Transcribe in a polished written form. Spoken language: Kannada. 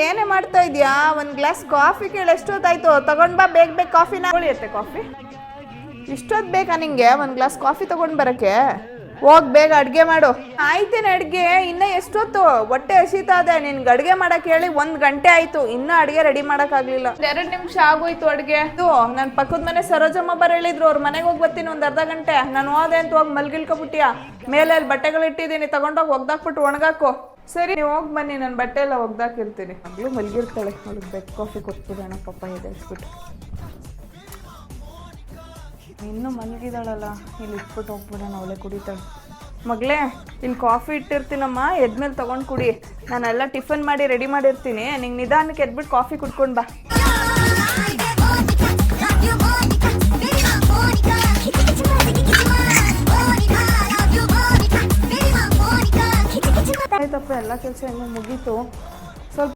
ಏನೇ ಮಾಡ್ತಾ ಇದೀಯಾ? ಒಂದು ಗ್ಲಾಸ್ ಕಾಫಿ ಕೇಳಿ ಎಷ್ಟೊತ್ತಾಯ್ತು? ತಗೊಂಡ್ ಬಾ ಬೇಗ ಬೇಗ ಕಾಫಿನ. ತೊಗೊಳಿಯತ್ತೆ ಕಾಫಿ. ಇಷ್ಟೊತ್ತು ಬೇಕಾ ನಿಂಗೆ ಒಂದು ಗ್ಲಾಸ್ ಕಾಫಿ ತಗೊಂಡ್ ಬರಕ್ಕೆ? ಹೋಗ್ ಬೇಗ ಅಡ್ಗೆ ಮಾಡು. ಆಯ್ತೇನೆ ಅಡ್ಗೆ, ಇನ್ನ ಎಷ್ಟೊತ್ತು? ಹೊಟ್ಟೆ ಹಸಿತಾ ಇದೆ. ನಿನ್ಗೆ ಅಡ್ಗೆ ಮಾಡಕ್ ಹೇಳಿ 1 ಗಂಟೆ ಆಯ್ತು, ಇನ್ನ ಅಡ್ಗೆ ರೆಡಿ ಮಾಡಕ್ ಆಗ್ಲಿಲ್ಲ. 2 ನಿಮಿಷ ಆಗೋಯ್ತು ಅಡ್ಗೆ. ನನ್ ಪಕ್ಕದ ಮನೆ ಸರೋಜಮ್ಮ ಬರ ಹೇಳಿದ್ರು, ಅವ್ರ ಮನೆಗೆ ಹೋಗಿ ಬರ್ತೀನಿ ಒಂದು ಅರ್ಧ ಗಂಟೆ. ನಾನು ಹೋದೆ ಅಂತ ಹೋಗಿ ಮಲ್ಗಿಲ್ಕೊಬಿಟ್ಟಿಯ. ಮೇಲೆ ಅಲ್ಲಿ ಬಟ್ಟೆಗಳು ಇಟ್ಟಿದ್ದೀನಿ, ತಗೊಂಡೋಗಿ ಒಗ್ದಾಕ್ಬಿಟ್ಟು ಒಣಗಾಕು. ಸರಿ, ನೀವು ಹೋಗಿ ಬನ್ನಿ, ನನ್ನ ಬಟ್ಟೆ ಎಲ್ಲ ಒಗ್ದಾಕಿರ್ತೀನಿ. ಮಗಳು ಮಲ್ಗಿರ್ತಾಳೆ, ಅವಳಿಗೆ ಬೆಡ್ ಕಾಫಿ ಕೊಟ್ಬಿಡೋಣ ಪಾಪ ಎದ್ದೇಳಿಸ್ಬಿಟ್ಟು. ಇನ್ನೂ ಮಲಗಿದಾಳಲ್ಲ, ಇಲ್ಲಿ ಇಟ್ಬಿಟ್ಟು ಹೋಗ್ಬಿಡೋಣ, ಅವಳೆ ಕುಡಿತಾಳೆ. ಮಗಳೇ, ಇಲ್ಲಿ ಕಾಫಿ ಇಟ್ಟಿರ್ತೀನಮ್ಮ, ಎದ್ಮೇಲೆ ತೊಗೊಂಡು ಕುಡಿ. ನಾನೆಲ್ಲ ಟಿಫನ್ ಮಾಡಿ ರೆಡಿ ಮಾಡಿರ್ತೀನಿ, ನಿಂಗೆ ನಿಧಾನಕ್ಕೆ ಎದ್ಬಿಟ್ಟು ಕಾಫಿ ಕುಡ್ಕೊಂಡು ಬಾ. ಆಯ್ತಪ್ಪ, ಎಲ್ಲ ಕೆಲಸ ಇನ್ನೂ ಮುಗೀತು.